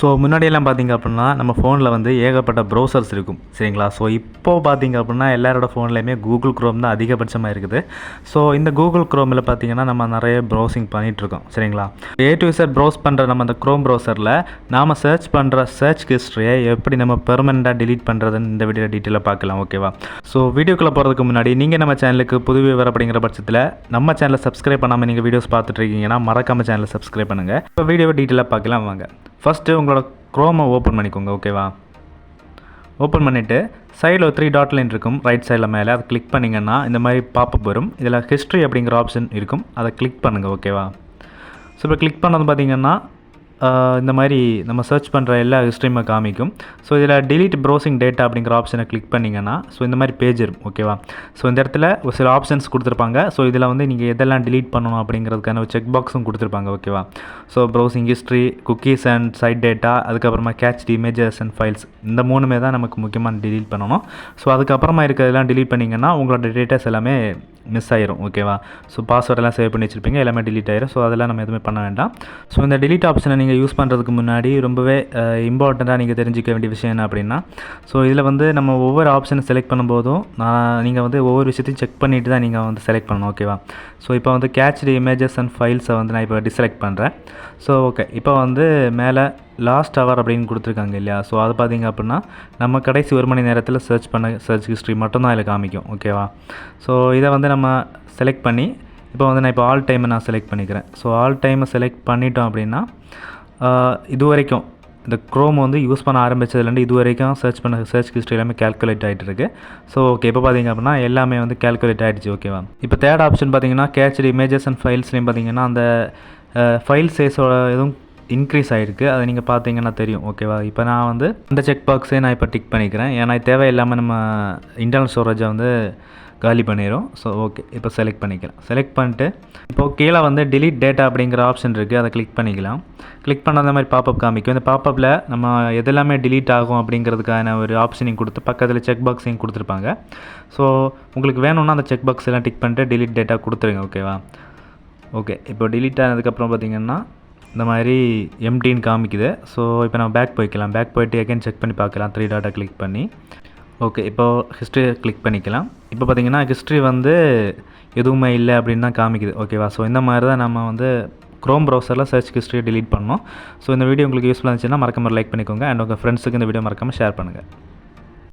So முன்னாடியெல்லாம் பார்த்திங்க அப்படின்னா நம்ம ஃபோனில் வந்து ஏகப்பட்ட ப்ரௌசர்ஸ் இருக்கும் சரிங்களா. ஸோ இப்போது பார்த்திங்க அப்படின்னா எல்லாரோட ஃபோன்லேயுமே கூகுள் க்ரோம் தான் அதிகபட்சமாக இருக்குது. ஸோ இந்த கூகுள் க்ரோமில் பார்த்திங்கன்னா நம்ம நிறைய ப்ரௌசிங் பண்ணிகிட்ருக்கோம் சரிங்களா. A to Z ப்ரௌஸ் பண்ணுற நம்ம அந்த க்ரோம் ப்ரௌசரில் நாம் சர்ச் பண்ணுற சர்ச் ஹிஸ்ட்ரியை எப்படி நம்ம பெர்மனெண்ட்டாக டிலீட் பண்ணுறதுன்னு இந்த வீடியோ டீட்டெயிலாக பார்க்கலாம் ஓகேவா. ஸோ வீடியோக்குள்ளே போகிறதுக்கு முன்னாடி நீங்கள் நம்ம சேனலுக்கு புது விவரம் அப்படிங்கிற பட்சத்தில் நம்ம சேனலை சப்ஸ்கிரைப் பண்ணாமல் நீங்கள் வீடியோஸ் பார்த்துட்ருக்கீங்கன்னா மறக்காமல் சேனலை சப்ஸ்கிரைப் பண்ணுங்கள். இப்போ வீடியோவை டீட்டெயிலாக பார்க்கலாம் வாங்க. ஃபஸ்ட்டு உங்களோட க்ரோமை ஓப்பன் பண்ணிக்கோங்க ஓகேவா. ஓப்பன் பண்ணிவிட்டு சைடில் ஒரு 3 டாட் லைன் இருக்கும் ரைட் சைடில் மேலே, அதை கிளிக் பண்ணிங்கன்னா இந்த மாதிரி பாப்பப் வரும். இதில் ஹிஸ்ட்ரி அப்படிங்கிற ஆப்ஷன் இருக்கும், அதை கிளிக் பண்ணுங்கள் ஓகேவா. ஸோ இப்போ கிளிக் பண்ணது பார்த்திங்கன்னா இந்த மாதிரி நம்ம சர்ச் பண்ணுற எல்லா ஹிஸ்ட்ரியுமே காமிக்கும். ஸோ இதில் டிலீட் ப்ரௌசிங் டேட்டா அப்படிங்கிற ஆப்ஷனை கிளிக் பண்ணிங்கன்னா ஸோ இந்த மாதிரி பேஜ் இருக்கும் ஓகேவா. ஸோ இந்த இடத்துல ஒரு சில ஆப்ஷன்ஸ் கொடுத்துருப்பாங்க. ஸோ இதில் வந்து நீங்கள் எதெல்லாம் டிலீட் பண்ணணும் அப்படிங்கிறதுக்கான ஒரு செக் பாக்ஸும் கொடுத்துருப்பாங்க ஓகேவா. So browsing history, cookies and site data, அதுக்கப்புறமா கேட்ச்டு இமேஜஸ் அண்ட் ஃபைல்ஸ், இந்த 3மே தான் நமக்கு முக்கியமாக டிலீட் பண்ணணும். ஸோ அதுக்கப்புறமா இருக்கிறதெல்லாம் டிலீட் பண்ணிங்கன்னா உங்களோட டேட்டாஸ் எல்லாமே மிஸ் ஆயிரும் ஓகேவா. ஸோ பாஸ்வேர்டெல்லாம் சேவ் பண்ணி வச்சுருப்பீங்க, எல்லாமே டிலீட் ஆயிரும். ஸோ அதெல்லாம் நம்ம எதுவுமே பண்ண வேண்டாம். ஸோ இந்த டிலீட் ஆப்ஷனை நீங்கள் யூஸ் பண்ணுறதுக்கு முன்னாடி ரொம்பவே இம்பார்ட்டண்ட்டாக நீங்கள் தெரிஞ்சிக்க வேண்டிய விஷயம் என்ன அப்படின்னா, ஸோ இதில் வந்து நம்ம ஒவ்வொரு ஆப்ஷனை செலக்ட் பண்ணும்போதும் நீங்கள் வந்து ஒவ்வொரு விஷயத்தையும் செக் பண்ணிவிட்டு தான் நீங்கள் வந்து செலக்ட் பண்ணணும் ஓகேவா. ஸோ இப்போ வந்து கேட்ச்டு இமேஜஸ் அண்ட் ஃபைல்ஸை வந்து நான் இப்போ டிசெலக்ட் பண்ணுறேன். ஸோ ஓகே, இப்போ வந்து மேலே லாஸ்ட் ஹவர் அப்படின்னு கொடுத்துருக்காங்க இல்லையா. ஸோ அது பார்த்திங்க அப்படின்னா நம்ம கடைசி 1 மணி நேரத்தில் சர்ச் பண்ண சர்ச் ஹிஸ்ட்ரி மட்டும்தான் இதில் காமிக்கும் ஓகேவா. ஸோ இதை வந்து நம்ம செலக்ட் பண்ணி இப்போ வந்து நான் இப்போ ஆல் டைமை நான் செலக்ட் பண்ணிக்கிறேன். ஸோ ஆல் டைமை செலக்ட் பண்ணிட்டோம் அப்படின்னா இது வரைக்கும் இந்த க்ரோம் வந்து யூஸ் பண்ண ஆரம்பித்ததுலேருந்து இது வரைக்கும் சர்ச் ஹிஸ்ட்ரி எல்லாமே கேல்குலேட் ஆகிட்டு இருக்குது. ஸோ ஓகே, இப்போ பார்த்திங்க அப்படின்னா எல்லாமே வந்து கேல்குலேட் ஆகிடுச்சு ஓகேவா. இப்போ தேர்ட் ஆப்ஷன் பார்த்திங்கன்னா கேட்ச்டு இமேஜஸ் அண்ட் ஃபைல்ஸ்லேயும் பார்த்திங்கன்னா அந்த ஃபைல் சைஸோட எதுவும் இன்க்ரீஸ் ஆகிருக்கு, அதை நீங்கள் பார்த்தீங்கன்னா தெரியும் ஓகேவா. இப்போ நான் வந்து இந்த செக் பாக்ஸே நான் இப்போ டிக் பண்ணிக்கிறேன், ஏன்னா தேவையில்லாமல் நம்ம இன்டர்னல் ஸ்டோரேஜை வந்து காலி பண்ணிடும். ஸோ ஓகே, இப்போ செலக்ட் பண்ணிக்கலாம். செலக்ட் பண்ணிட்டு இப்போது கீழே வந்து டிலீட் டேட்டா அப்படிங்கிற ஆப்ஷன் இருக்குது, அதை கிளிக் பண்ணிக்கலாம். கிளிக் பண்ண அந்த மாதிரி பாப்பப் காமிக்கும். இந்த பாப்பப்பில் நம்ம எதெல்லாமே டிலீட் ஆகும் அப்படிங்கிறதுக்கான ஒரு ஆப்ஷனையும் கொடுத்து பக்கத்தில் செக் பாக்ஸையும் கொடுத்துருப்பாங்க. ஸோ உங்களுக்கு வேணும்னா அந்த செக் பாக்ஸ் எல்லாம் டிக் பண்ணிட்டு டிலீட் டேட்டா கொடுத்துருங்க ஓகேவா. ஓகே, இப்போ டிலீட் ஆனதுக்கப்புறம் பார்த்திங்கன்னா இந்த மாதிரி எம்டின்னு காமிக்குது. ஸோ இப்போ நம்ம பேக் போய்க்கலாம். பேக் போய்ட்டு எகைன் செக் பண்ணி பார்க்கலாம் 3 டாட்டை கிளிக் பண்ணி. ஓகே, இப்போது ஹிஸ்ட்ரி கிளிக் பண்ணிக்கலாம். இப்போ பார்த்திங்கன்னா ஹிஸ்ட்ரி வந்து எதுவுமே இல்லை அப்படின்னு தான் காமிக்குது ஓகேவா. ஸோ இந்த மாதிரி தான் நம்ம வந்து க்ரோம் ப்ரௌசரில் சர்ச் ஹிஸ்ட்ரியை டிலீட் பண்ணணும். ஸோ இந்த வீடியோ உங்களுக்கு யூஸ்ஃபுல்லாக இருந்துச்சுன்னா மறக்காம லைக் பண்ணிக்கோங்க. அண்ட் உங்கள் ஃப்ரெண்ட்ஸுக்கு இந்த வீடியோ மறக்காமல் ஷேர் பண்ணுங்கள்.